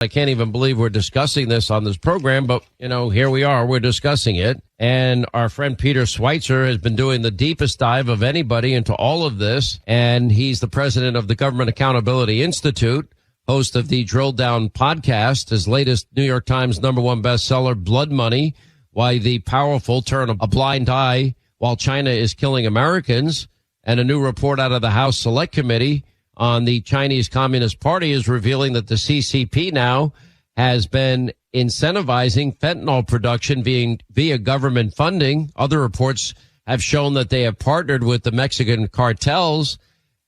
I can't even believe we're discussing this on this program, but, here we are. We're discussing it. And our friend Peter Schweizer has been doing the deepest dive of anybody into all of this. And he's the president of the Government Accountability Institute, host of the Drilldown podcast, his latest New York Times #1 bestseller, BloodMoney, Why the Powerful Turn a Blind Eye While China is Killing Americans. And a new report out of the House Select Committee on the Chinese Communist Party is revealing that the CCP now has been incentivizing fentanyl production via government funding. Other reports have shown that they have partnered with the Mexican cartels,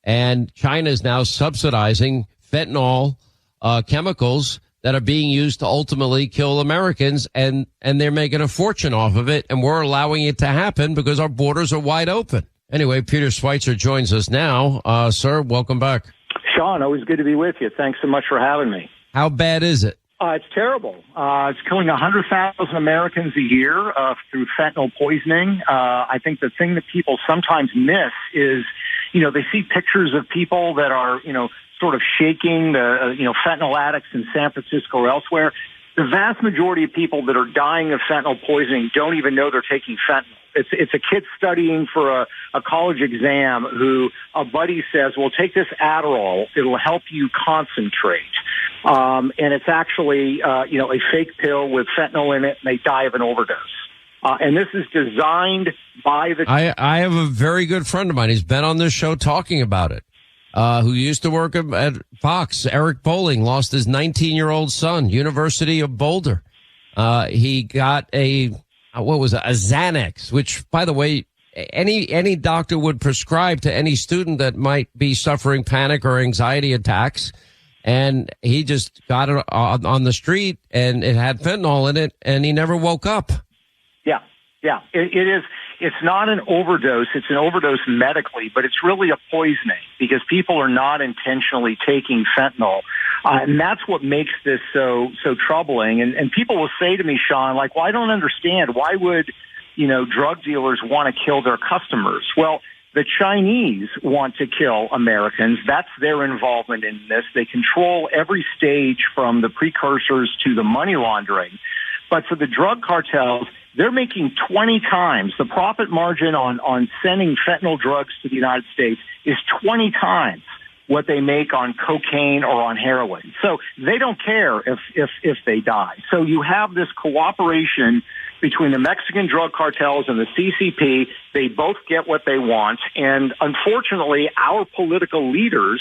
and China is now subsidizing fentanyl chemicals that are being used to ultimately kill Americans, and they're making a fortune off of it, and we're allowing it to happen because our borders are wide open. Anyway, Peter Schweizer joins us now. Sir, welcome back. Sean, always good to be with you. Thanks so much for having me. How bad is it? It's terrible. It's killing 100,000 Americans a year through fentanyl poisoning. I think the thing that people sometimes miss is, they see pictures of people that are, sort of shaking the, fentanyl addicts in San Francisco or elsewhere. The vast majority of people that are dying of fentanyl poisoning don't even know they're taking fentanyl. It's a kid studying for a college exam who a buddy says, well, take this Adderall. It'll help you concentrate. And it's actually, a fake pill with fentanyl in it, and they die of an overdose. And this is designed by the... I have a very good friend of mine. He's been on this show talking about it, who used to work at Fox. Eric Bolling lost his 19-year-old son, University of Boulder. He got a Xanax, which, by the way, any doctor would prescribe to any student that might be suffering panic or anxiety attacks. And he just got it on the street, and it had fentanyl in it, and he never woke up. Yeah. It is. It's not an overdose. It's an overdose medically, but it's really a poisoning because people are not intentionally taking fentanyl. And that's what makes this so troubling. And people will say to me, Sean, like, well, I don't understand. Why would, drug dealers want to kill their customers? Well, the Chinese want to kill Americans. That's their involvement in this. They control every stage from the precursors to the money laundering. But for the drug cartels, they're making 20 times. The profit margin on sending fentanyl drugs to the United States is 20 times what they make on cocaine or on heroin. So they don't care if they die. So you have this cooperation between the Mexican drug cartels and the CCP. They both get what they want. And unfortunately, our political leaders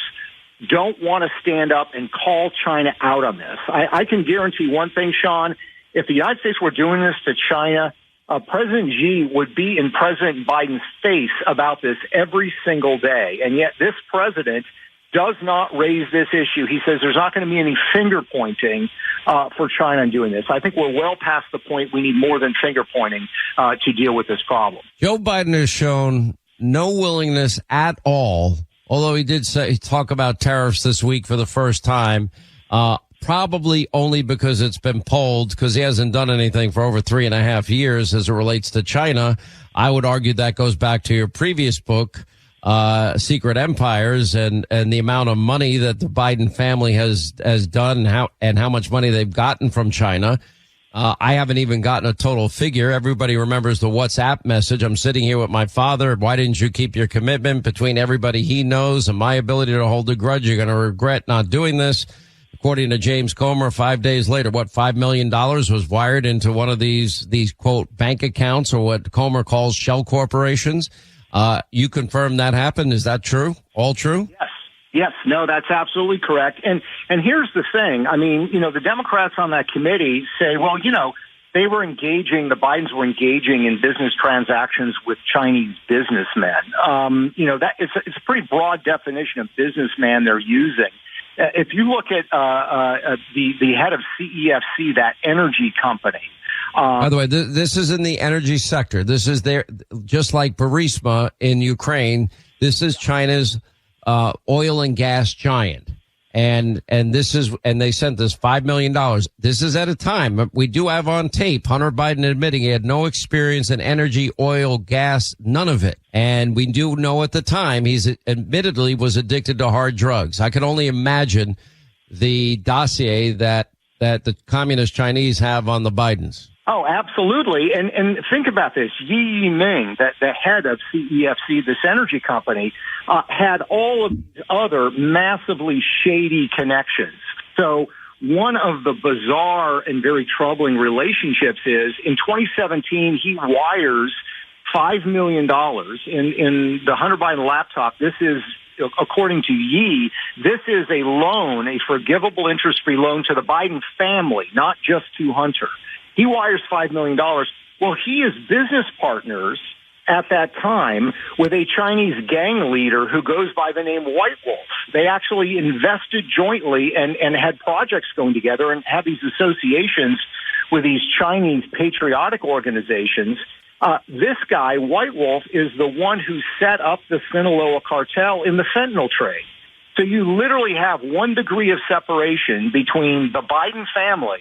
don't want to stand up and call China out on this. I can guarantee one thing, Sean. If the United States were doing this to China, President Xi would be in President Biden's face about this every single day. And yet this president does not raise this issue. He says there's not going to be any finger pointing for China in doing this. I think we're well past the point we need more than finger pointing to deal with this problem. Joe Biden has shown no willingness at all, although he did talk about tariffs this week for the first time, probably only because it's been polled, because he hasn't done anything for over 3.5 years as it relates to China. I would argue that goes back to your previous book, Secret Empires, and the amount of money that the Biden family has done and how much money they've gotten from China. I haven't even gotten a total figure. Everybody remembers the WhatsApp message. I'm sitting here with my father. Why didn't you keep your commitment? Between everybody he knows and my ability to hold a grudge, you're going to regret not doing this. According to James Comer, 5 days later, $5 million was wired into one of these quote bank accounts, or what Comer calls shell corporations. You confirm that happened. Is that true? All true? Yes. No, that's absolutely correct. And here's the thing. I mean, the Democrats on that committee say, well, the Bidens were engaging in business transactions with Chinese businessmen. That it's a pretty broad definition of businessman they're using. If you look at the head of CEFC, that energy company. By the way, this is in the energy sector. This is just like Burisma in Ukraine. This is China's oil and gas giant. And they sent this $5 million. This is at a time we do have on tape Hunter Biden admitting he had no experience in energy, oil, gas, none of it. And we do know at the time he's admittedly was addicted to hard drugs. I can only imagine the dossier that that the communist Chinese have on the Bidens. Oh, absolutely. And think about this. Yi Yiming, the head of CEFC, this energy company, had all of these other massively shady connections. So one of the bizarre and very troubling relationships is in 2017, he wires $5 million in the Hunter Biden laptop. This is, according to Yi, this is a loan, a forgivable interest-free loan to the Biden family, not just to Hunter. He wires $5 million. Well, he is business partners at that time with a Chinese gang leader who goes by the name White Wolf. They actually invested jointly and had projects going together and had these associations with these Chinese patriotic organizations. This guy, White Wolf, is the one who set up the Sinaloa cartel in the fentanyl trade. So you literally have 1 degree of separation between the Biden family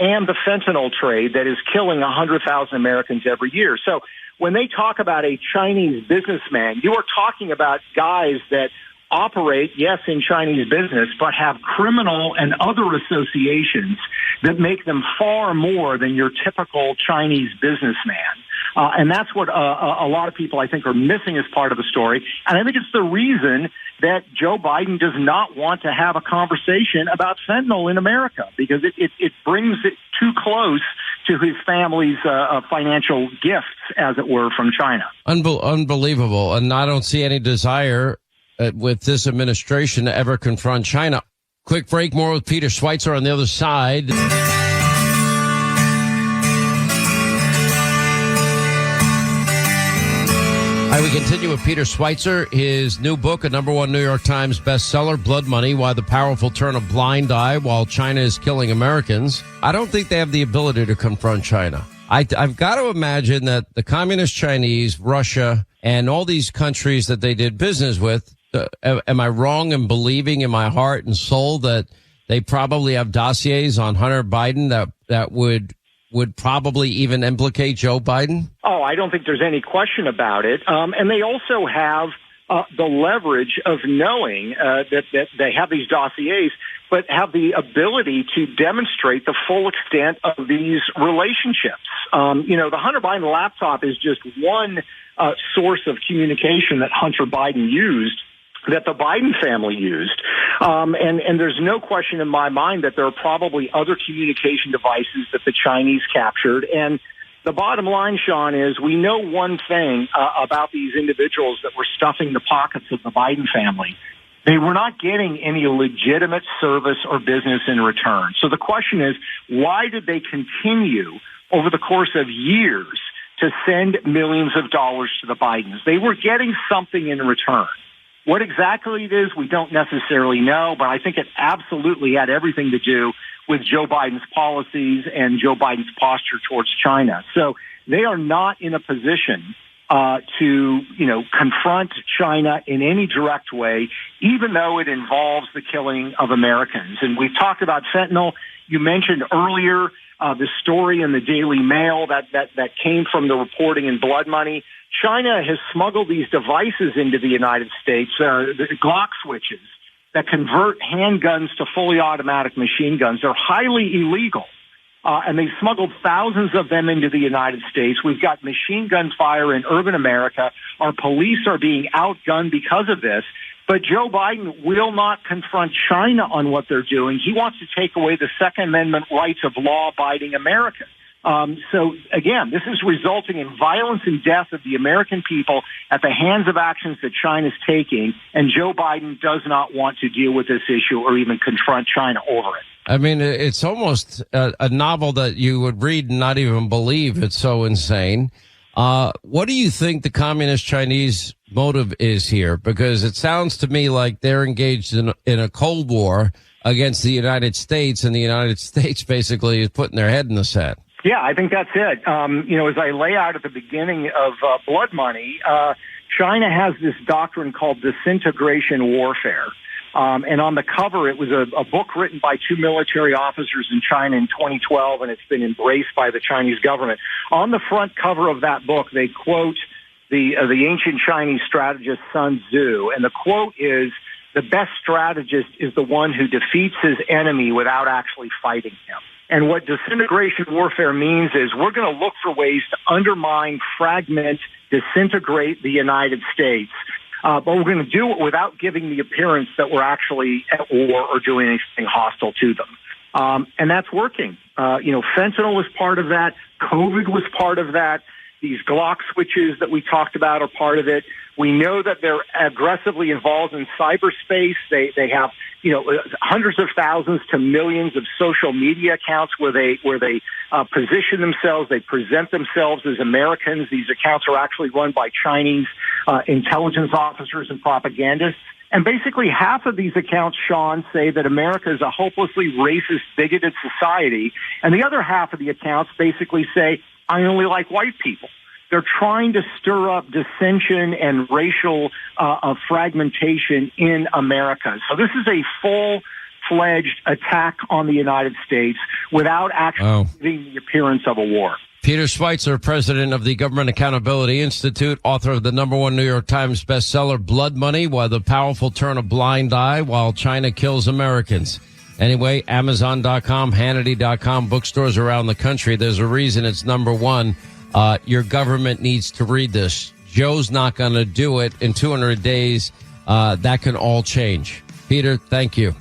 and the fentanyl trade that is killing 100,000 Americans every year. So when they talk about a Chinese businessman, you are talking about guys that operate, yes, in Chinese business, but have criminal and other associations that make them far more than your typical Chinese businessman. And that's what a lot of people, I think, are missing as part of the story. And I think it's the reason that Joe Biden does not want to have a conversation about fentanyl in America, because it brings it too close to his family's financial gifts, as it were, from China. Unbelievable. And I don't see any desire with this administration to ever confront China. Quick break, more with Peter Schweizer on the other side. All right, we continue with Peter Schweizer. His new book, a #1 New York Times bestseller, BloodMoney, Why the Powerful Turn a Blind Eye While China is Killing Americans. I don't think they have the ability to confront China. I've got to imagine that the communist Chinese, Russia, and all these countries that they did business with, am I wrong in believing in my heart and soul that they probably have dossiers on Hunter Biden that would probably even implicate Joe Biden? Oh, I don't think there's any question about it. And they also have the leverage of knowing that they have these dossiers, but have the ability to demonstrate the full extent of these relationships. The Hunter Biden laptop is just one source of communication that Hunter Biden used, that the Biden family used. And there's no question in my mind that there are probably other communication devices that the Chinese captured. And the bottom line, Sean, is we know one thing about these individuals that were stuffing the pockets of the Biden family. They were not getting any legitimate service or business in return. So the question is, why did they continue over the course of years to send millions of dollars to the Bidens? They were getting something in return. What exactly it is, we don't necessarily know, but I think it absolutely had everything to do with Joe Biden's policies and Joe Biden's posture towards China. So they are not in a position to confront China in any direct way, even though it involves the killing of Americans. And we've talked about fentanyl. You mentioned earlier the story in the Daily Mail that came from the reporting in BloodMoney. China has smuggled these devices into the United States, the Glock switches, that convert handguns to fully automatic machine guns. They're highly illegal, and they've smuggled thousands of them into the United States. We've got machine gun fire in urban America. Our police are being outgunned because of this. But Joe Biden will not confront China on what they're doing. He wants to take away the Second Amendment rights of law-abiding Americans. So, again, this is resulting in violence and death of the American people at the hands of actions that China's taking, and Joe Biden does not want to deal with this issue or even confront China over it. I mean, it's almost a novel that you would read and not even believe. It's so insane. What do you think the communist Chinese motive is here? Because it sounds to me like they're engaged in a Cold War against the United States, and the United States basically is putting their head in the sand. Yeah, I think that's it. As I lay out at the beginning of BloodMoney, China has this doctrine called disintegration warfare. And on the cover, it was a book written by 2 military officers in China in 2012, and it's been embraced by the Chinese government. On the front cover of that book, they quote the ancient Chinese strategist Sun Tzu, and the quote is, the best strategist is the one who defeats his enemy without actually fighting him. And what disintegration warfare means is we're going to look for ways to undermine, fragment, disintegrate the United States. But we're going to do it without giving the appearance that we're actually at war or doing anything hostile to them. And that's working. Fentanyl was part of that. COVID was part of that. These Glock switches that we talked about are part of it. We know that they're aggressively involved in cyberspace. They have, hundreds of thousands to millions of social media accounts where they position themselves. They present themselves as Americans. These accounts are actually run by Chinese intelligence officers and propagandists. And basically half of these accounts, Sean, say that America is a hopelessly racist, bigoted society. And the other half of the accounts basically say, I only like white people. They're trying to stir up dissension and racial fragmentation in America. So this is a full-fledged attack on the United States without actually giving the appearance of a war. Peter Schweizer, president of the Government Accountability Institute, author of the #1 New York Times bestseller, BloodMoney, Why the Powerful Turn a Blind Eye While China Kills Americans. Anyway, Amazon.com, Hannity.com, bookstores around the country. There's a reason it's #1. Your government needs to read this. Joe's not going to do it in 200 days. That can all change. Peter, thank you.